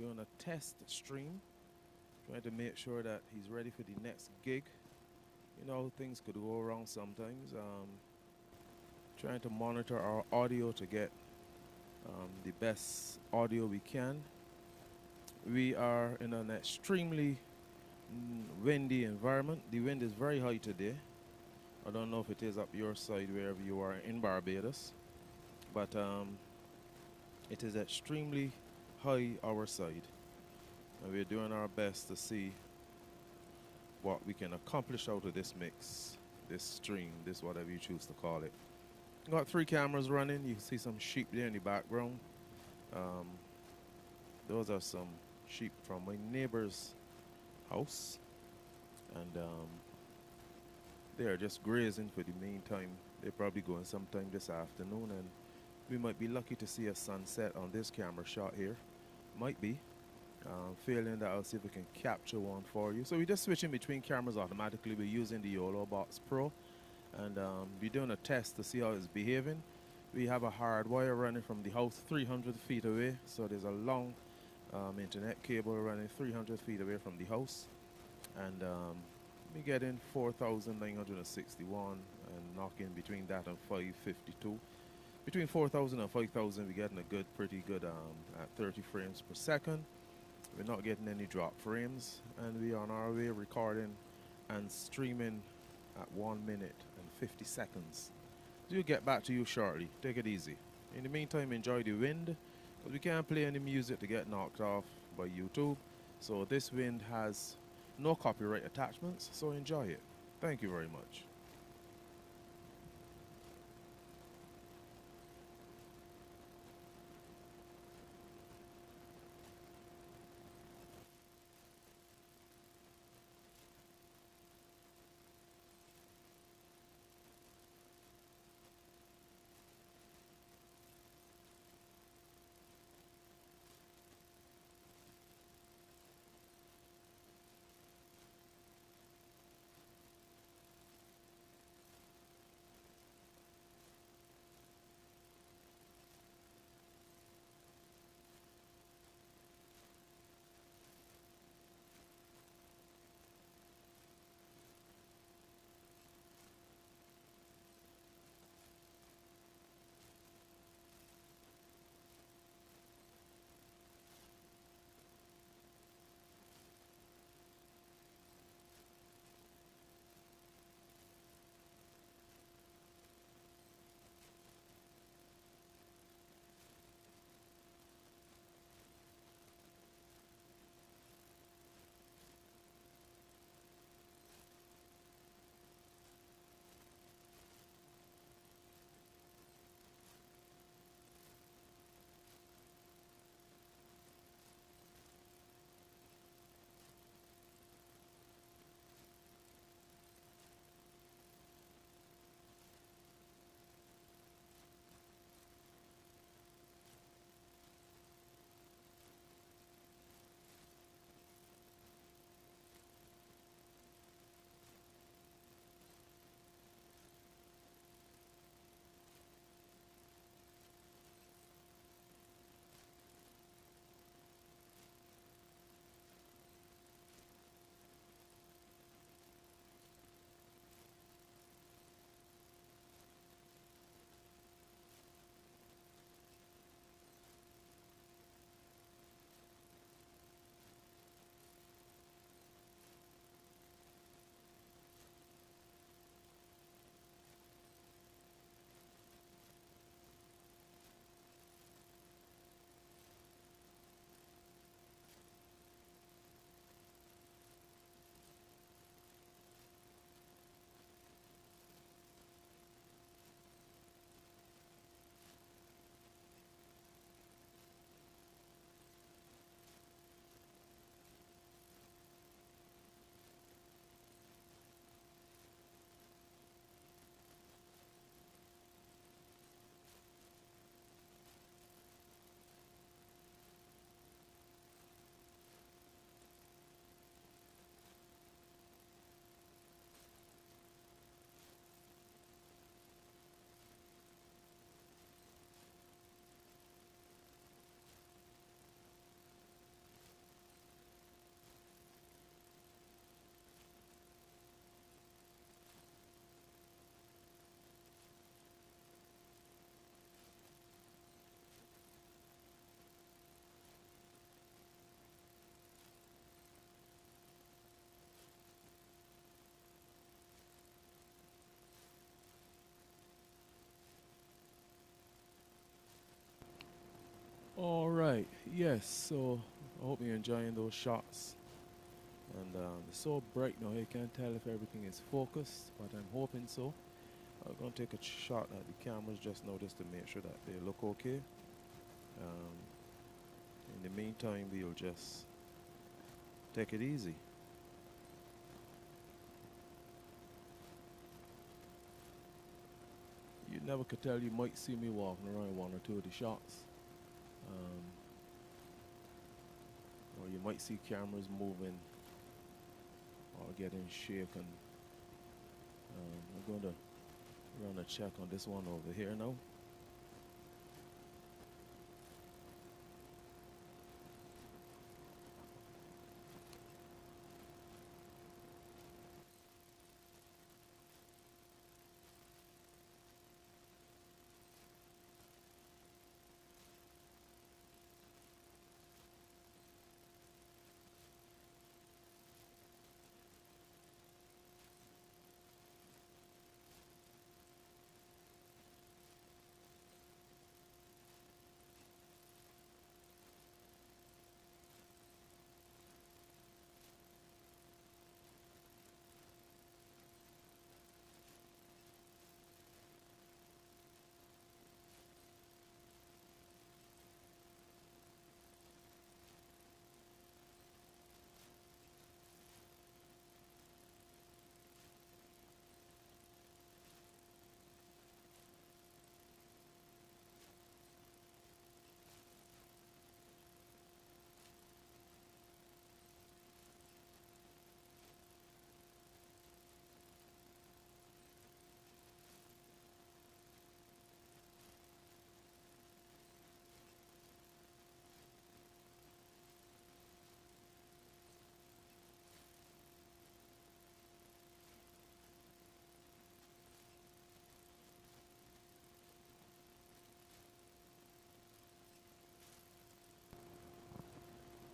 doing a test stream, trying to make sure that he's ready for the next gig. You know, things could go wrong sometimes. Trying to monitor our audio to get the best audio we can. We are in an extremely windy environment. The wind is very high today. I don't know if it is up your side wherever you are in Barbados, but it is extremely high our side. And we're doing our best to see what we can accomplish out of this mix, this stream, this whatever you choose to call it. Got three cameras running. You can see some sheep there in the background. Um, those are some sheep from my neighbor's house, and they are just grazing for the meantime. They're probably going sometime this afternoon, and we might be lucky to see a sunset on this camera shot here. Might be. Failing that, I'll see if we can capture one for you. So we're just switching between cameras automatically. We're using the YOLO Box Pro, and we're doing a test to see how it's behaving. We have a hard wire running from the house 300 feet away, so there's a long internet cable running 300 feet away from the house, and we're getting 4,961 and knocking between that and 552. Between 4,000 and 5,000, we're getting a good, pretty good at 30 frames per second. We're not getting any drop frames, and we're on our way recording and streaming at 1 minute and 50 seconds. We'll get back to you shortly. Take it easy. In the meantime, enjoy the wind, because we can't play any music to get knocked off by YouTube. So this wind has no copyright attachments, so enjoy it. Thank you very much. right, yes, so I hope you're enjoying those shots. And it's so bright now, you can't tell if everything is focused, but I'm hoping so. I'm going to take a shot at the cameras just now just to make sure that they look okay. Um, in the meantime, we'll just take it easy. You never could tell, you might see me walking around one or two of the shots. Um, or you might see cameras moving or getting shaken. I'm going to run a check on this one over here now.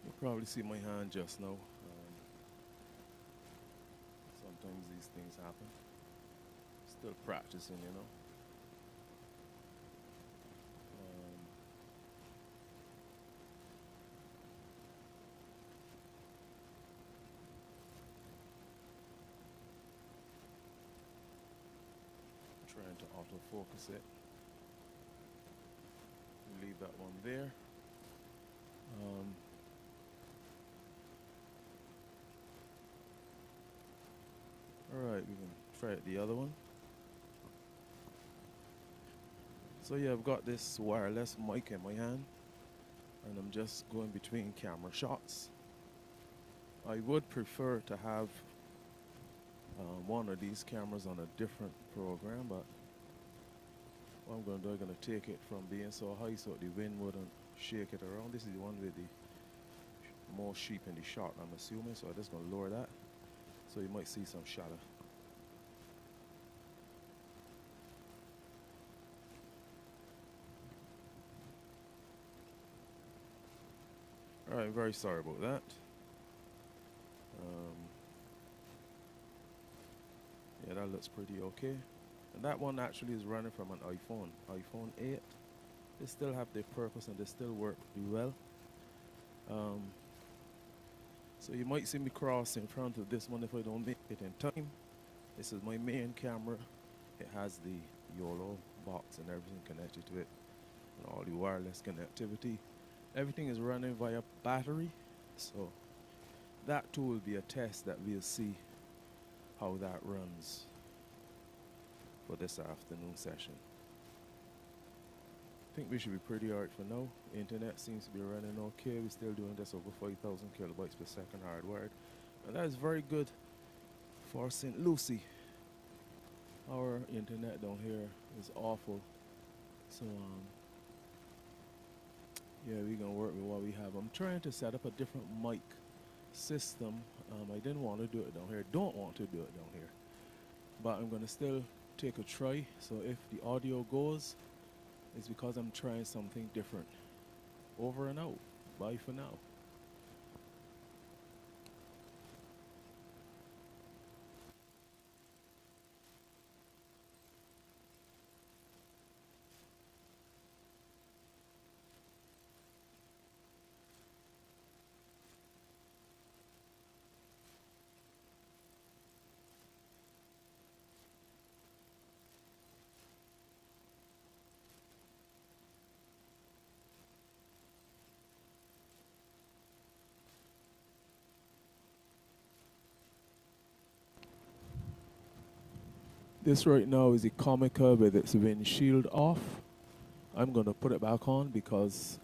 You probably see my hand just now. Sometimes these things happen. Still practicing, you know. Um, trying to autofocus it. Leave that one there. All right, we can try it the other one. So yeah, I've got this wireless mic in my hand, and I'm just going between camera shots. I would prefer to have one of these cameras on a different program, but what I'm going to do, I'm going to take it from being so high so the wind wouldn't shake it around. This is the one with the more sheep in the shot, I'm assuming, so I'm just going to lower that so you might see some shadow. All right, very sorry about that. Yeah, that looks pretty okay. And that one actually is running from an iPhone 8. They still have their purpose and they still work pretty well. So you might see me cross in front of this one if I don't make it in time. This is my main camera. It has the YOLO box and everything connected to it, and all the wireless connectivity. Everything is running via battery, so that too will be a test that we'll see how that runs for this afternoon session. I think we should be pretty alright for now. Internet seems to be running okay. We're still doing this over 5,000 kilobytes per second hardwired, and that is very good for St. Lucie. Our internet down here is awful, so yeah, we're gonna work with what we have. I'm trying to set up a different mic system. I didn't want to do it down here, don't want to do it down here, but I'm gonna still take a try. So if the audio goes, it's because I'm trying something different. Over and out. Bye for now. This right now is a Comica with its windshield off. I'm going to put it back on because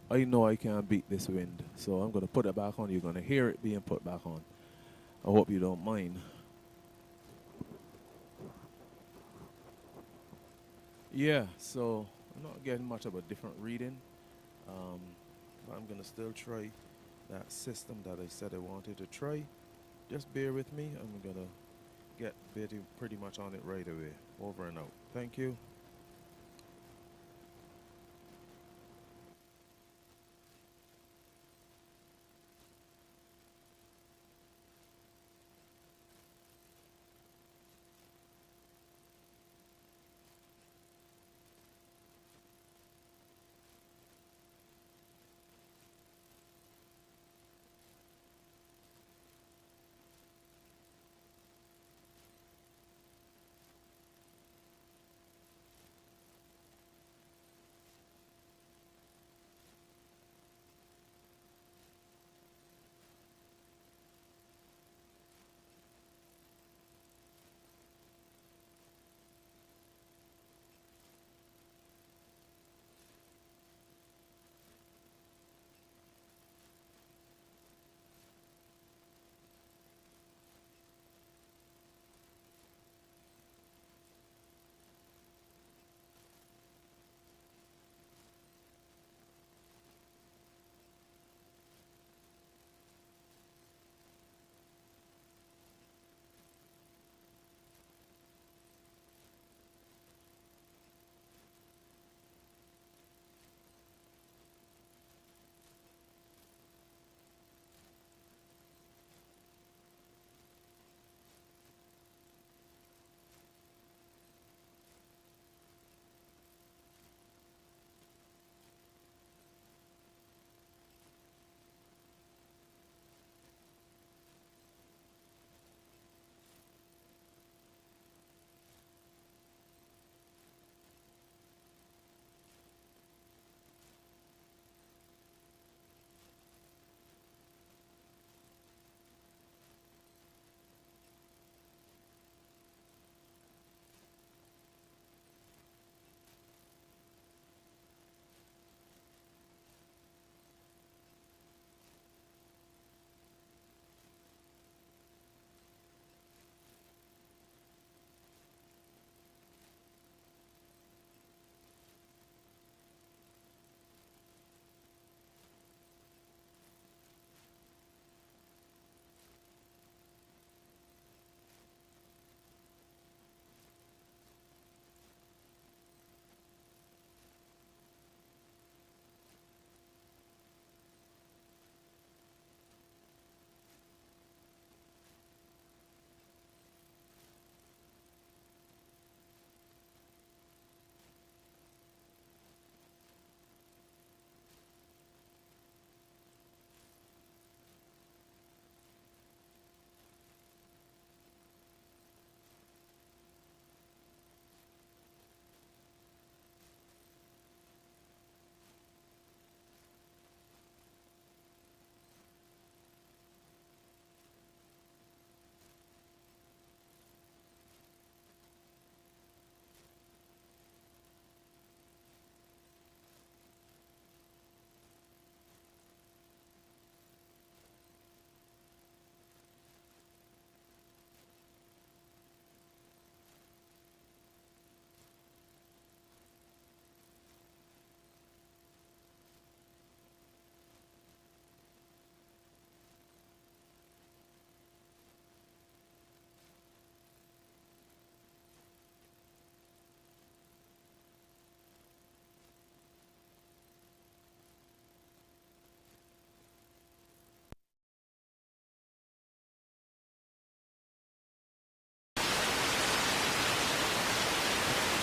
I know I can't beat this wind. So I'm going to put it back on. You're going to hear it being put back on. I hope you don't mind. Yeah, so I'm not getting much of a different reading. But I'm going to still try that system that I said I wanted to try. Just bear with me. I'm going to get pretty much on it right away. Over and out. Thank you.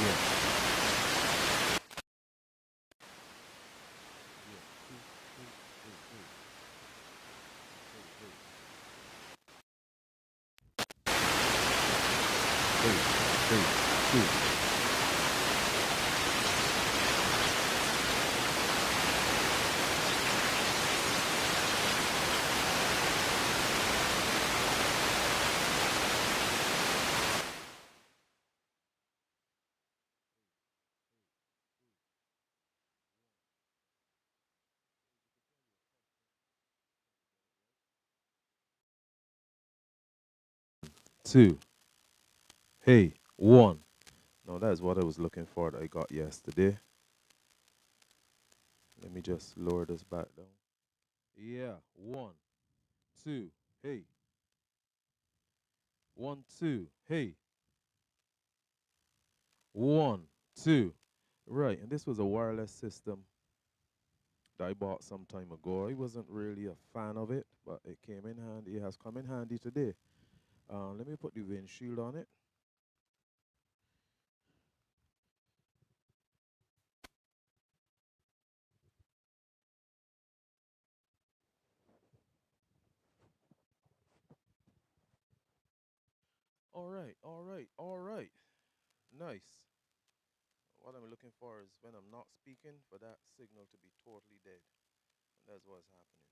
Yeah. Hey, hey, hey. two, hey, one. No, that is what I was looking for that I got yesterday. Let me just lower this back down. Yeah, one, two, hey, one, two, hey, one, two. Right, and this was a wireless system that I bought some time ago. I wasn't really a fan of it, but it came in handy. It has come in handy today. Let me put the windshield on it. All right, all right, all right. Nice. What I'm looking for is when I'm not speaking for that signal to be totally dead. And that's what's happening.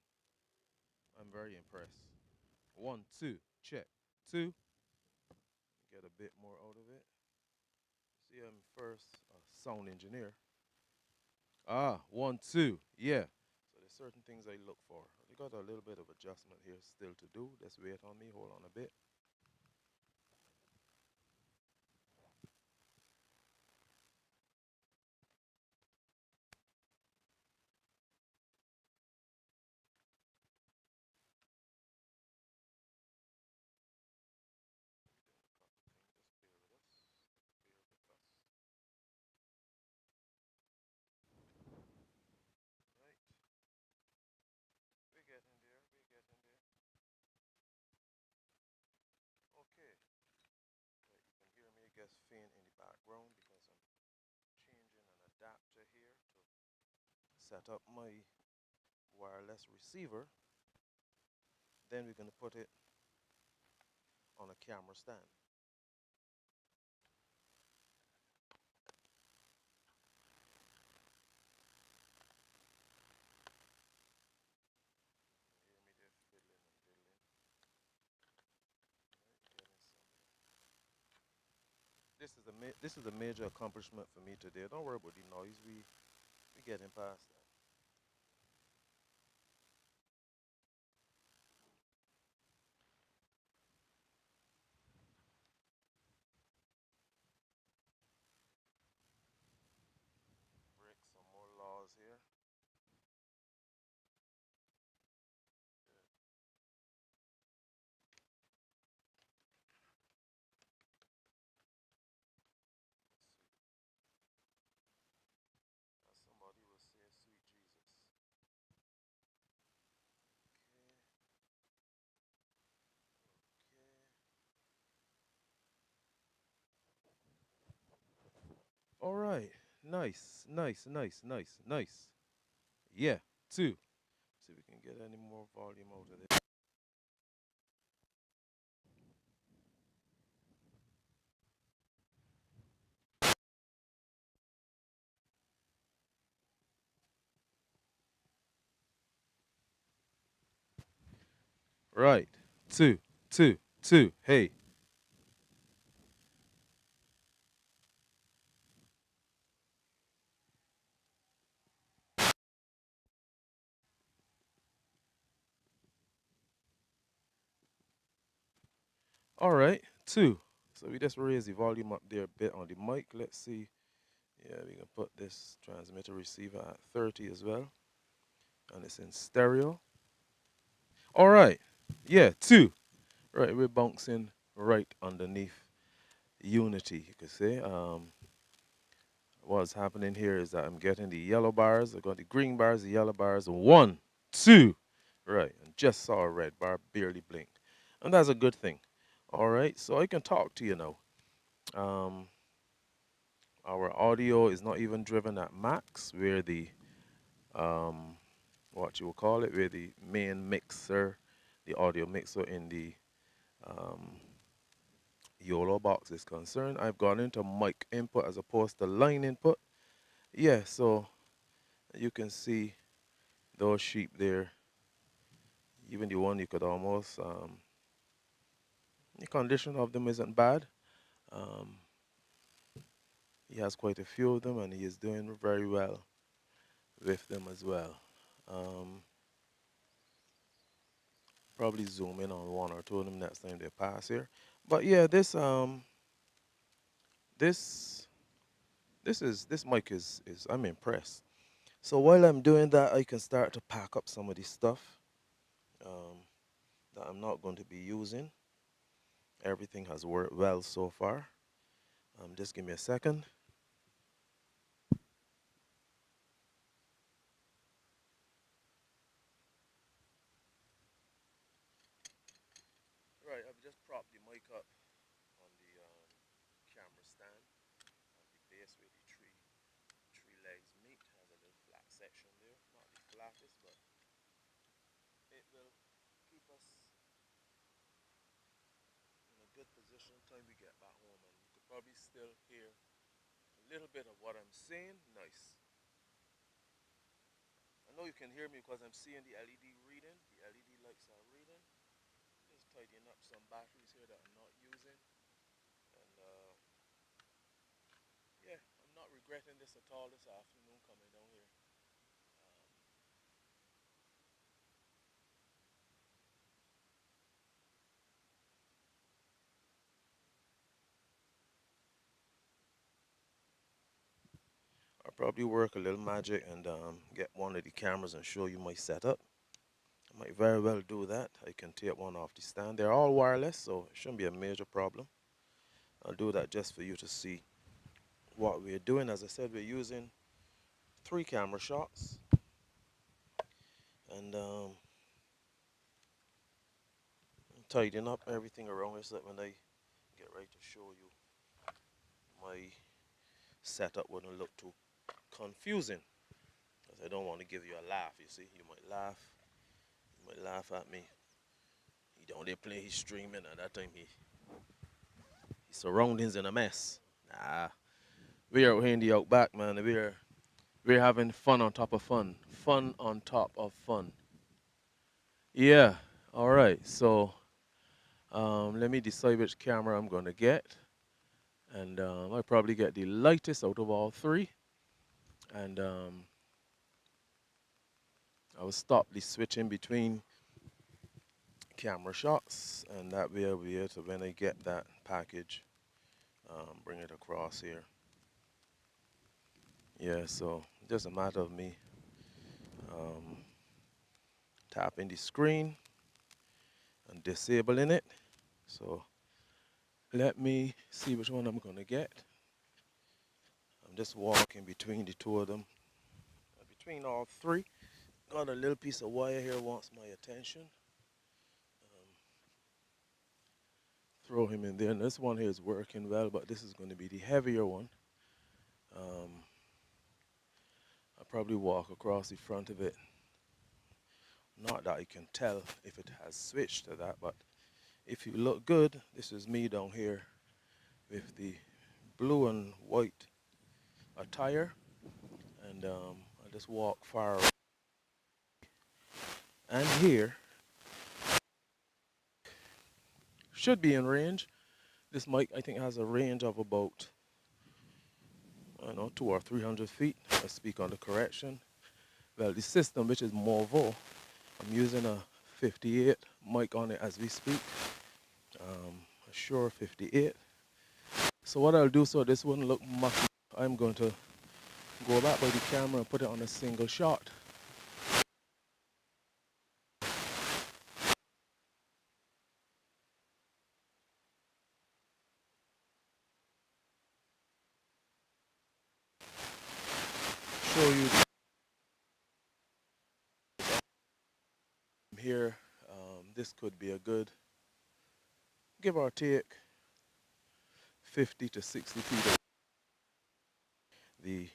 I'm very impressed. One, two, check. Two, get a bit more out of it. See, I'm first a sound engineer. Ah, one, two, yeah. So there's certain things I look for. I got a little bit of adjustment here still to do. Just wait on me, hold on a bit. We're getting there, we're getting there. Okay. Right, you can hear me, I guess, faint in the background because I'm changing an adapter here to set up my wireless receiver. Then we're going to put it on a camera stand. Hear me there fiddling and diddling. This is a major accomplishment for me today. Don't worry about the noise. We getting past that. Break some more laws here. As somebody will say, sweet Jesus. Okay. All right. Nice, nice, nice, nice, nice. Yeah. Two. See if we can get any more volume out of this. Right. Two, two, two. Hey. All right. Two. So we just raise the volume up there a bit on the mic. Let's see. Yeah, we can put this transmitter receiver at 30 as well. And it's in stereo. All right. Yeah, two. Right, we're bouncing right underneath Unity, you could say. What's happening here is that I'm getting the yellow bars. I got the green bars, the yellow bars. One, two. Right, and just saw a red bar, barely blinked. And that's a good thing. All right, so I can talk to you now. Um, our audio is not even driven at max. We're the um, what you will call it. We're the main mixer, the audio mixer in the um, YOLO box is concerned. I've gone into mic input as opposed to line input. Yeah, so you can see those sheep there. Even the one you could almost, the condition of them isn't bad. Um, he has quite a few of them and he is doing very well with them as well. Um, Probably zoom in on one or two of them next time they pass here. But yeah, this this mic is I'm impressed. So while I'm doing that, I can start to pack up some of the stuff um, that I'm not going to be using. Everything has worked well so far. Just give me a second. Right, I've just propped the mic up on the camera stand on the base where the three legs meet. Has a little flat section there, not the flattest, but it will keep us in a good position until we get back home. And you could probably still hear a little bit of what I'm saying. Nice. I know you can hear me because I'm seeing the LED reading. The LED lights are reading. Just tidying up some batteries here that I'm not using. And yeah, I'm not regretting this at all this afternoon coming down here. I'll probably work a little magic and get one of the cameras and show you my setup. I might very well do that. I can take one off the stand. They're all wireless, so it shouldn't be a major problem. I'll do that just for you to see what we're doing. As I said, we're using 3 camera shots. And tidying up everything around here so that when I get ready to show you my setup wouldn't look too confusing. Because I don't want to give you a laugh, you see. You might laugh at me. He don't they play his streaming at that time his surroundings in a mess. Nah. We're out here in the outback, man. We're having fun on top of fun. Fun on top of fun. Yeah. Alright, so let me decide which camera I'm gonna get. And I'll probably get the lightest out of all 3. And I will stop the switching between camera shots, and that way I'll be able to, when I get that package, bring it across here. Yeah, so just a matter of me tapping the screen and disabling it. So let me see which one I'm gonna get. I'm just walking between the two of them, between all 3. Got a little piece of wire here wants my attention. Throw him in there. And this one here is working well, but this is going to be the heavier one. I'll probably walk across the front of it. Not that I can tell if it has switched to that, but if you look good, this is me down here with the blue and white attire. And I just walk far away. And here should be in range. This mic, I think, has a range of about, I don't know, 200 or 300 feet. I speak on the correction. Well, the system, which is Morvo, I'm using a 58 mic on it as we speak. A Shure 58. So what I'll do so this wouldn't look mucky, I'm going to go back by the camera and put it on a single shot. Show you here. This could be a good, give or take, 50 to 60 feet away. The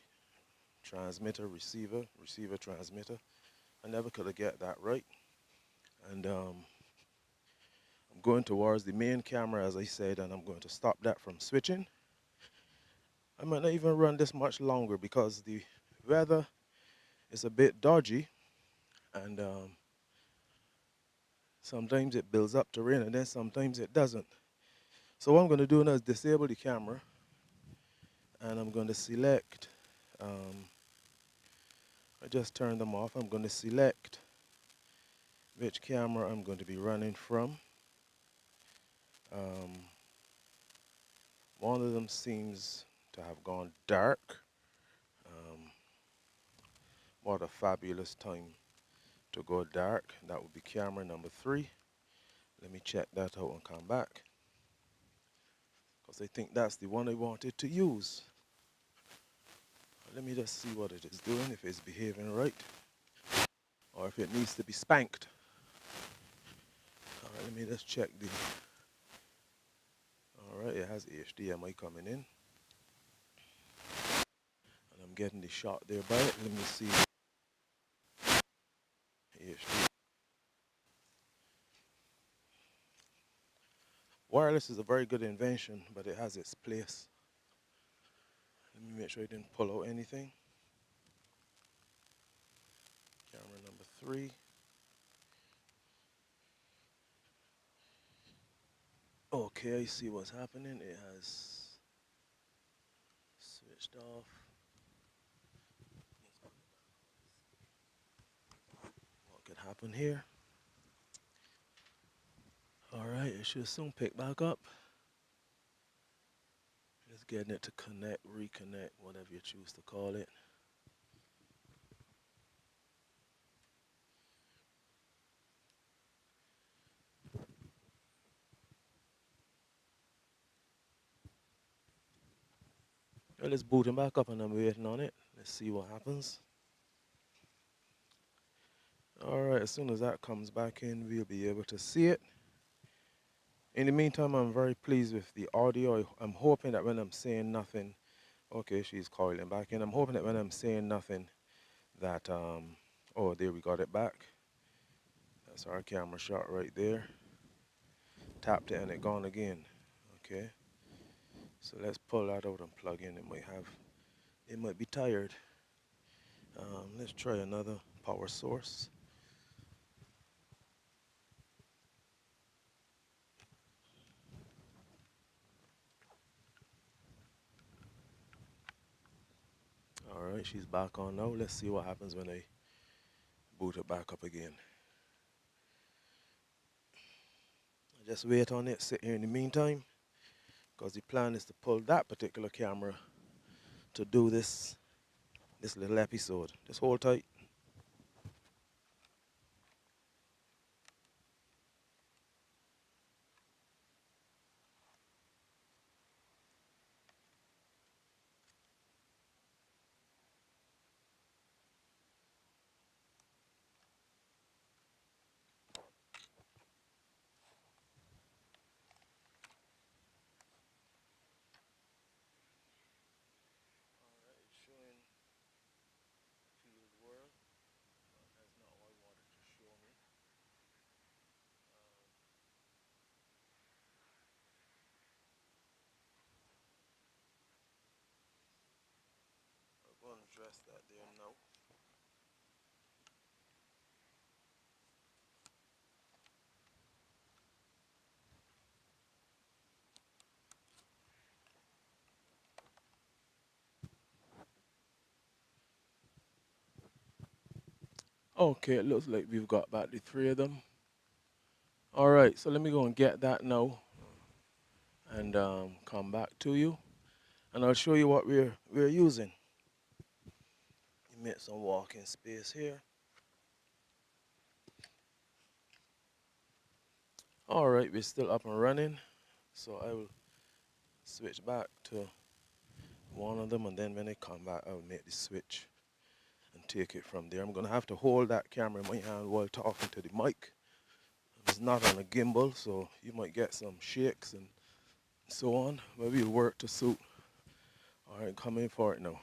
transmitter, receiver, transmitter. I never could have get that right. And I'm going towards the main camera, as I said, and I'm going to stop that from switching. I might not even run this much longer because the weather is a bit dodgy, and sometimes it builds up to rain and then sometimes it doesn't. So what I'm going to do now is disable the camera, and I'm going to select, I just turned them off, I'm going to select which camera I'm going to be running from. Um, One of them seems to have gone dark. Um, what a fabulous time to go dark. That would be camera number 3. Let me check that out and come back, because I think that's the one I wanted to use. Let me just see what it is doing, if it's behaving right, or if it needs to be spanked. All right, let me just check the... All right, it has HDMI coming in, and I'm getting the shot there by it. Let me see. HDMI. Wireless is a very good invention, but it has its place. Let me make sure I didn't pull out anything. Camera number 3. Okay, I see what's happening. It has switched off. What could happen here? All right, it should soon pick back up. Just getting it to connect, reconnect, whatever you choose to call it. Well, it's booting back up and I'm waiting on it. Let's see what happens. All right, as soon as that comes back in, we'll be able to see it. In the meantime, I'm very pleased with the audio. I'm hoping that when I'm saying nothing, okay, she's coiling back in. I'm hoping that when I'm saying nothing, that, oh, there we got it back. That's our camera shot right there. Tapped it and it gone again. Okay. So let's pull that out and plug in. It might be tired. Let's try another power source. All right, she's back on now. Let's see what happens when I boot it back up again. I just wait on it, sit here in the meantime, because the plan is to pull that particular camera to do this little episode. Just hold tight. All right, it's showing field world. That's not what I wanted to show me. I'm going to address that there now. Okay, it looks like we've got about the 3 of them. All right, so let me go and get that now and come back to you. And I'll show you what we're using. Make some walking space here. All right, we're still up and running. So I will switch back to one of them, and then when I come back, I'll make the switch and take it from there. I'm gonna have to hold that camera in my hand while talking to the mic. It's not on a gimbal, so you might get some shakes and so on, but we'll work to suit. All right, come in for it now.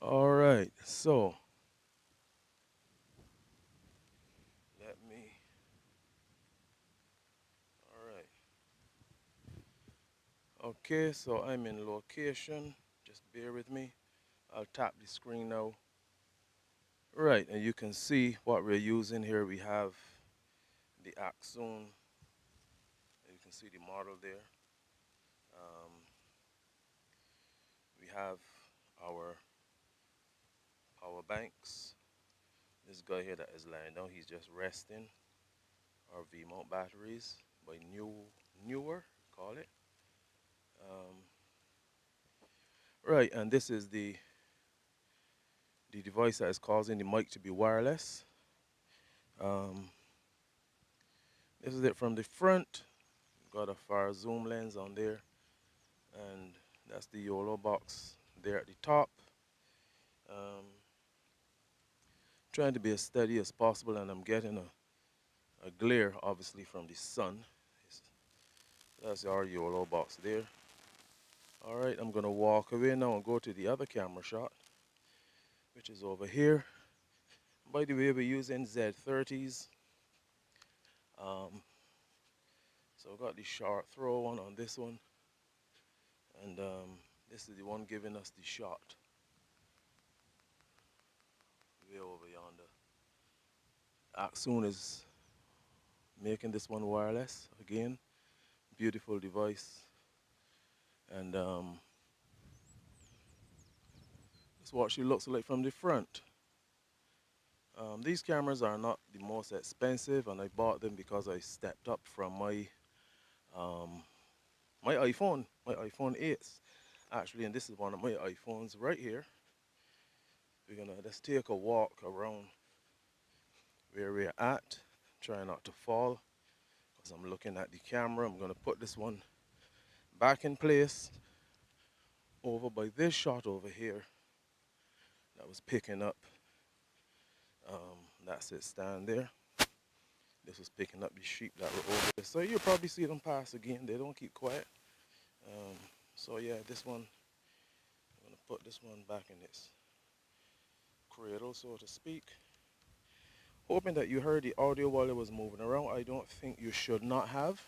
All right, so let me, all right. Okay, so I'm in location. Just bear with me. I'll tap the screen now Right, and you can see what we're using here. We have the Axon. You can see the model there. Um, we have our power banks. This guy here that is lying down, he's just resting. Our V-mount batteries by Neewer, call it. Um, right, and this is the device that is causing the mic to be wireless. Um, this is it from the front. Got a far zoom lens on there, and that's the YOLO box there at the top. Um, trying to be as steady as possible, and I'm getting a glare obviously from the sun. That's our YOLO box there. All right, I'm gonna walk away now and go to the other camera shot, which is over here. By the way, we're using Z30s. So I've got the sharp throw one on this one, and this is the one giving us the shot way over yonder. Axon is making this one wireless again. Beautiful device, and that's what she looks like from the front. These cameras are not the most expensive, and I bought them because I stepped up from um, my iPhone 8 actually, and this is one of my iPhones right here. We're gonna just take a walk around where we're at, try not to fall, because I'm looking at the camera. I'm gonna put this one back in place over by this shot over here that was picking up. That's it, stand there. This was picking up the sheep that were over there. So you'll probably see them pass again. They don't keep quiet. So yeah, this one, I'm gonna put this one back in its cradle, so to speak. Hoping that you heard the audio while it was moving around. I don't think you should not have.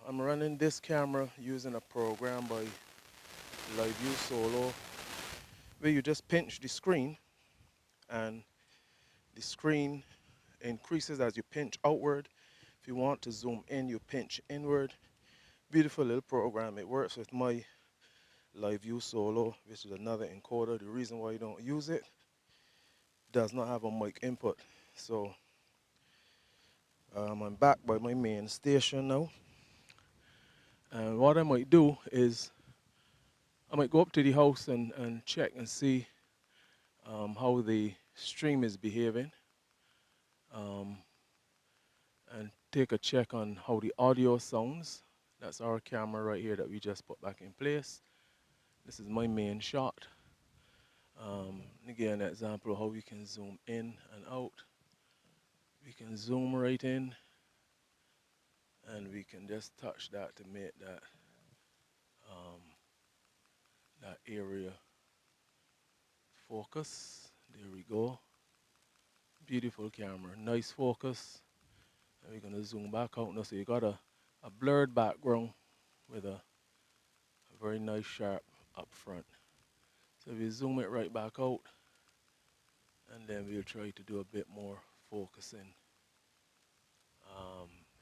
I'm running this camera using a program by LiveView Solo, where you just pinch the screen, and the screen increases as you pinch outward. If you want to zoom in, you pinch inward. Beautiful little program. It works with my LiveView Solo, which is another encoder. The reason why you don't use it, does not have a mic input. So I'm back by my main station now, and what I might do is I might go up to the house and check and see how the stream is behaving, um, and take a check on how the audio sounds. That's our camera right here that we just put back in place. This is my main shot. Again, an example of how we can zoom in and out. We can zoom right in, and we can just touch that to make um, that area focus. There we go. Beautiful camera, nice focus. And we're gonna zoom back out now. So you got a blurred background with a very nice sharp up front. So we zoom it right back out, and then we'll try to do a bit more focusing.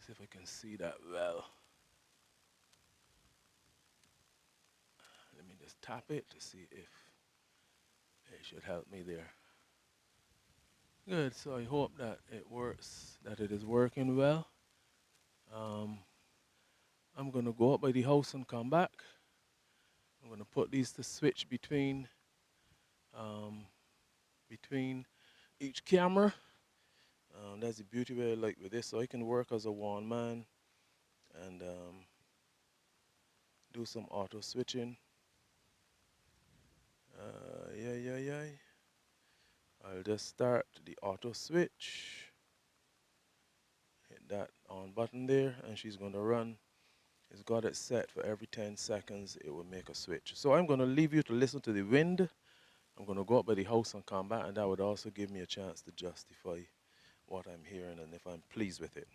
See if I can see that well. Let me just tap it to see if it should help me there. Good, so I hope that it works, that it is working well. I'm gonna go up by the house and come back. I'm gonna put these to switch um, between each camera. That's the beauty way I like with this, so I can work as a one man and do some auto switching. Yeah. I'll just start the auto switch. Hit that on button there, and she's going to run. It's got it set for every 10 seconds it will make a switch. So I'm going to leave you to listen to the wind. I'm going to go up by the house and come back, and that would also give me a chance to justify what I'm hearing and if I'm pleased with it.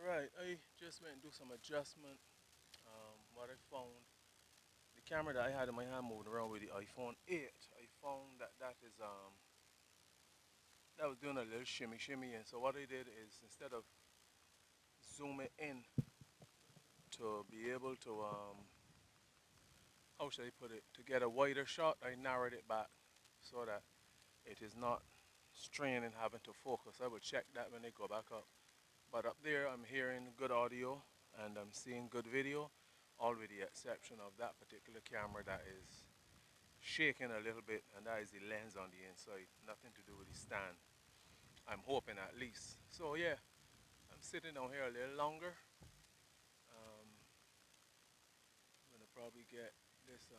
Right, I just went and do some adjustment. What I found, the camera that I had in my hand moving around with the iPhone 8, I found that that was doing a little shimmy shimmy, and so what I did is instead of zooming in to be able to how should I put it, to get a wider shot, I narrowed it back so that it is not straining having to focus. I will check that when they go back up. But up there, I'm hearing good audio and I'm seeing good video, all with the exception of that particular camera that is shaking a little bit, and that is the lens on the inside. Nothing to do with the stand. I'm hoping at least. So yeah, I'm sitting down here a little longer. I'm gonna probably get this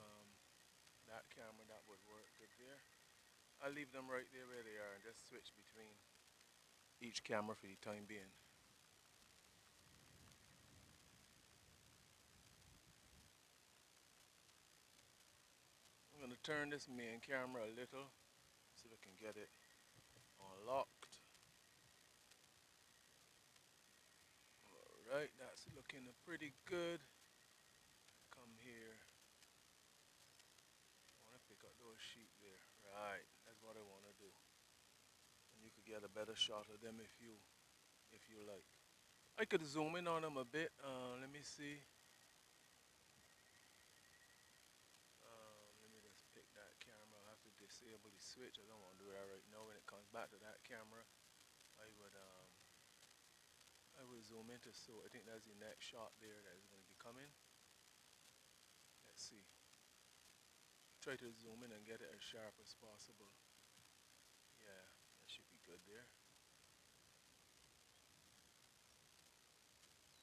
that camera that would work good there. I'll leave them right there where they are and just switch between each camera for the time being. I'm gonna turn this main camera a little so we can get it unlocked. Alright, that's looking pretty good. Come here. I wanna pick up those sheep there. Right, that's what I wanna do. And you could get a better shot of them if you like. I could zoom in on them a bit. Let me see. Let me just pick that camera. I have to disable the switch. I don't want to do that right now. When it comes back to that camera, I would um, I would zoom into, so I think that's the next shot there that is going to be coming. Let's see. Try to zoom in and get it as sharp as possible. Yeah, that should be good there.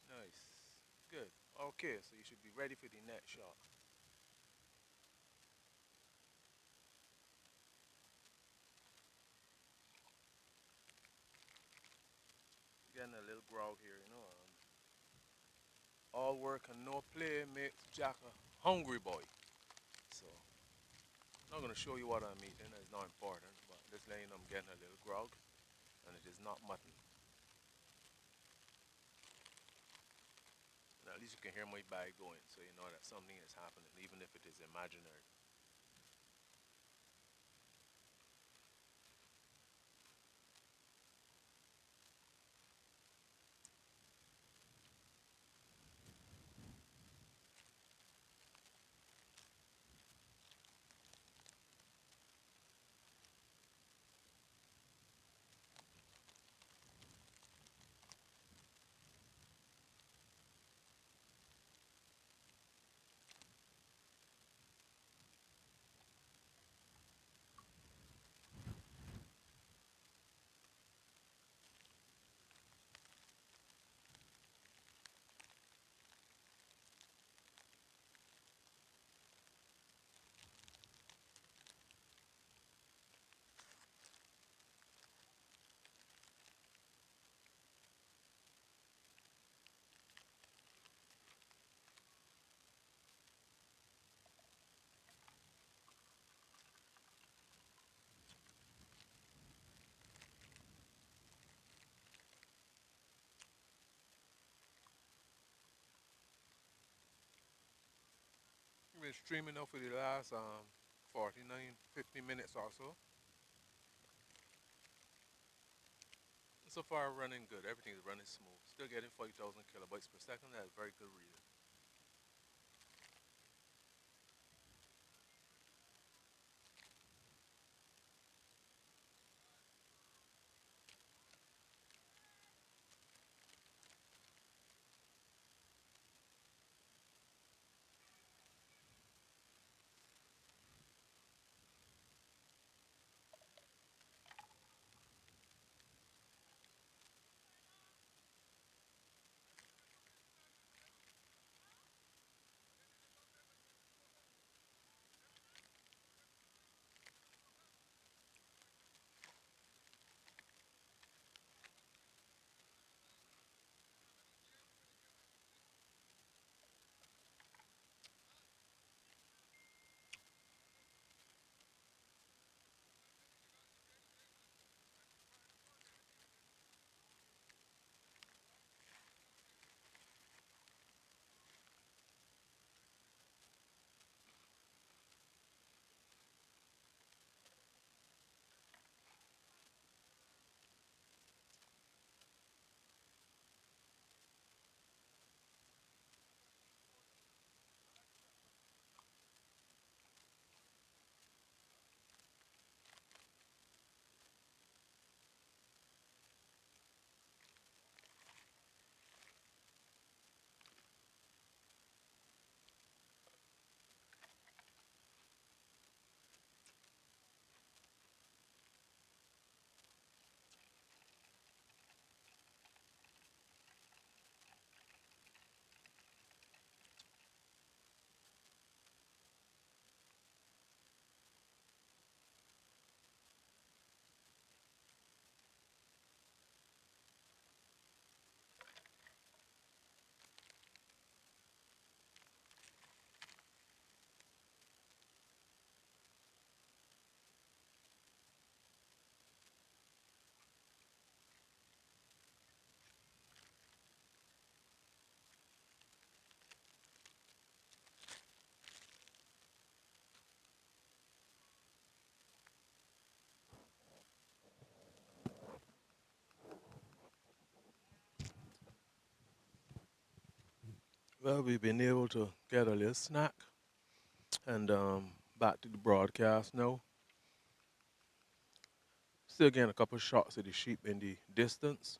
Nice. Good. Okay, so you should be ready for the next shot. Getting a little grog here, you know. All work and no play makes Jack a hungry boy. So I'm not going to show you what I'm eating. It's not important, but just letting I'm getting a little grog, and it is not mutton. And at least you can hear my bag going, so you know that something is happening, even if it is imaginary. We've been streaming now for the last 49, 50 minutes or so. So far, running good. Everything is running smooth. Still getting 40,000 kilobytes per second. That's very good reading. Well, we've been able to get a little snack and back to the broadcast now. Still getting a couple shots of the sheep in the distance.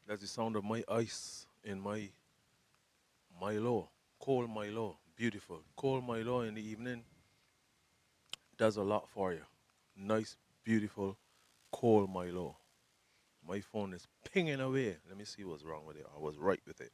That's the sound of my ice in my Milo, cold Milo, beautiful. Cold Milo in the evening does a lot for you. Nice, beautiful, cold Milo. My phone is pinging away. Let me see what's wrong with it. I was right with it.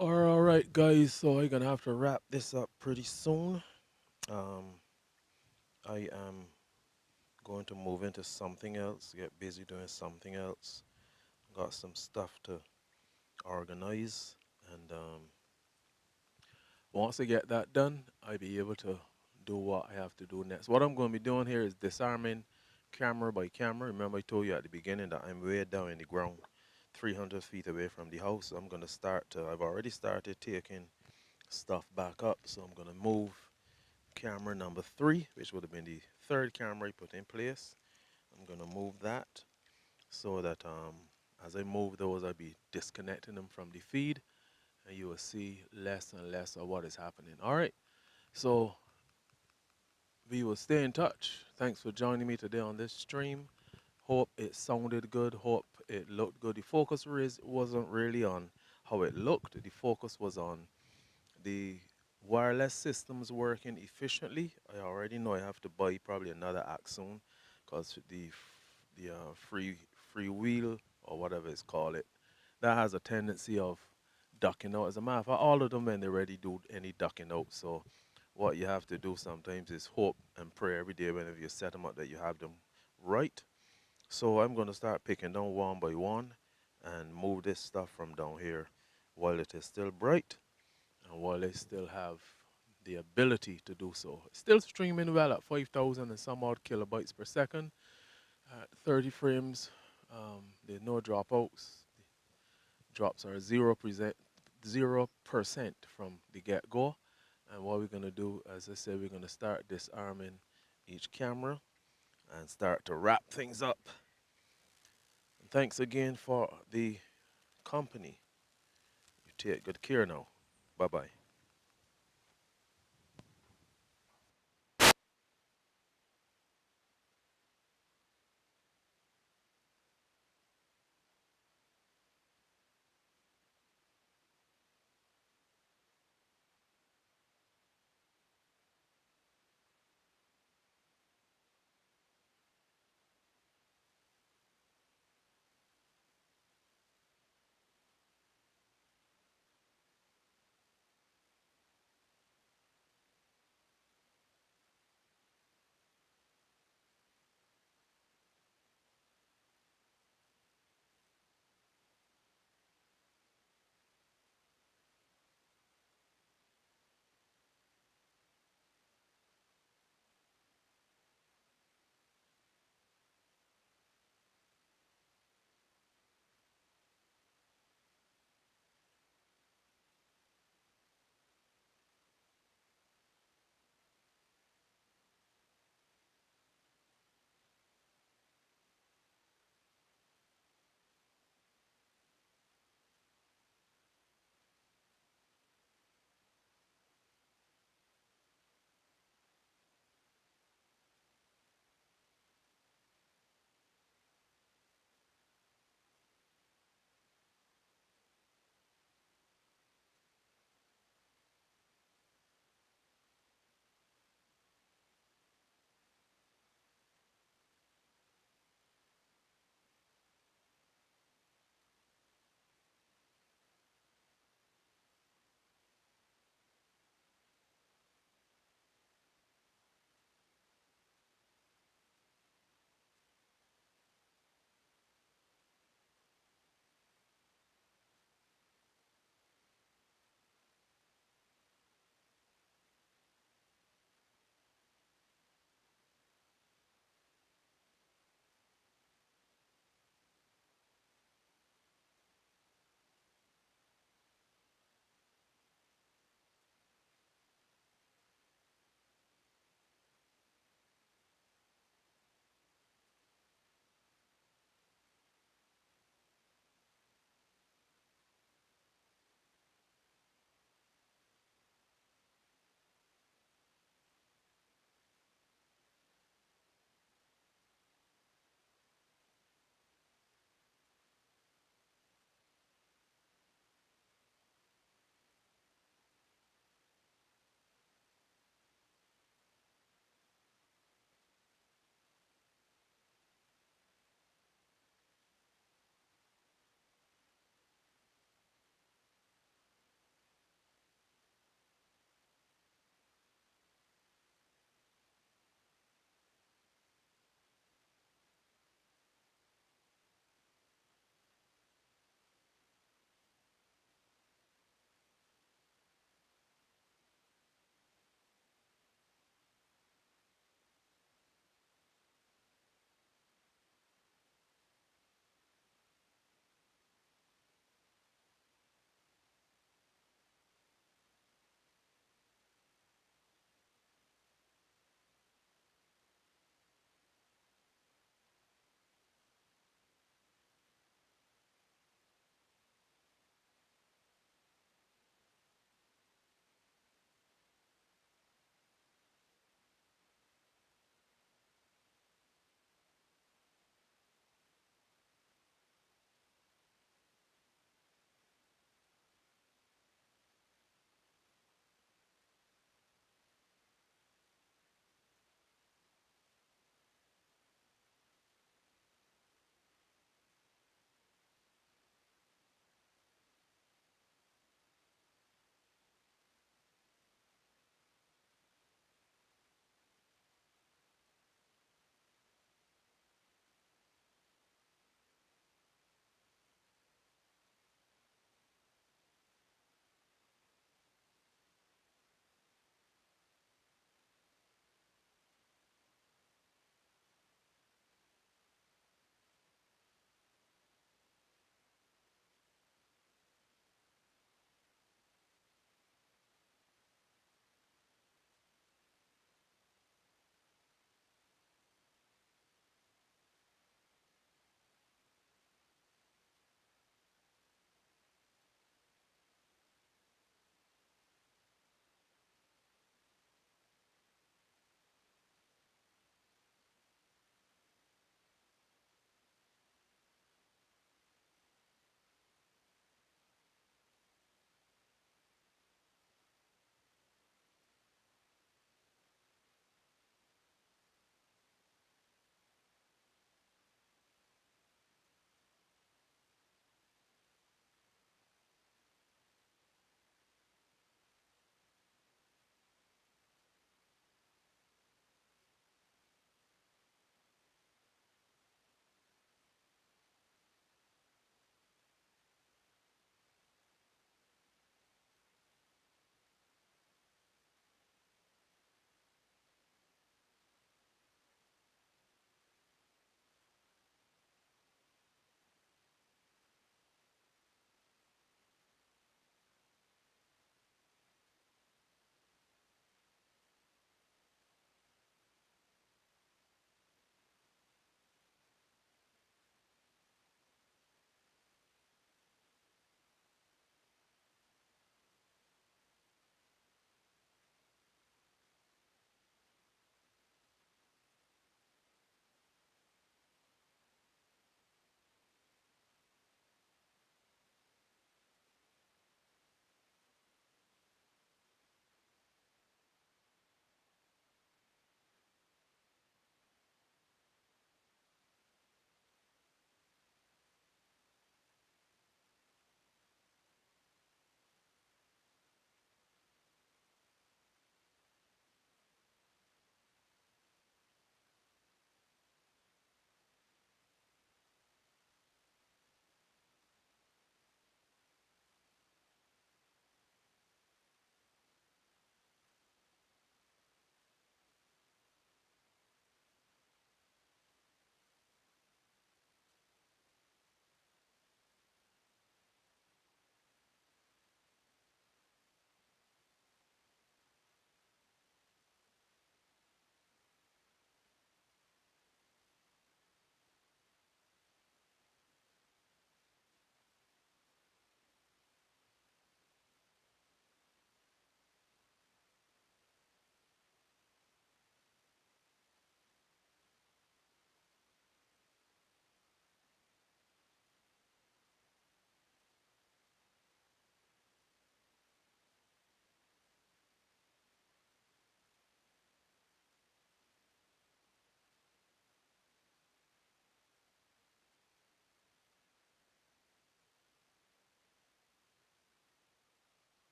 All right, guys. So I'm gonna have to wrap this up pretty soon. Um, I am going to move into something else, get busy doing something else. Got some stuff to organize, and once I get that done, I'll be able to do what I have to do next. What I'm going to be doing here is disarming camera by camera. Remember, I told you at the beginning that I'm way down in the ground, 300 feet away from the house. I'm going to I've already started taking stuff back up, so I'm going to move camera number 3, which would have been the third camera I put in place. I'm going to move that so that as I move those, I'll be disconnecting them from the feed, and you will see less and less of what is happening. All right, so we will stay in touch. Thanks for joining me today on this stream. Hope it sounded good. Hope it looked good. The focus wasn't really on how it looked. The focus was on the wireless systems working efficiently. I already know I have to buy probably another axe soon, because the free wheel or whatever it's called it, that has a tendency of ducking out. As a matter of fact, all of them when they already do any ducking out. So what you have to do sometimes is hope and pray every day whenever you set them up that you have them right. So I'm going to start picking down one by one and move this stuff from down here while it is still bright and while I still have the ability to do so. Still streaming well at 5,000 and some odd kilobytes per second at 30 frames. There's no dropouts. Drops are 0% from the get-go. And what we're going to do, as I said, we're going to start disarming each camera and start to wrap things up. And thanks again for the company. You take good care now. Bye-bye.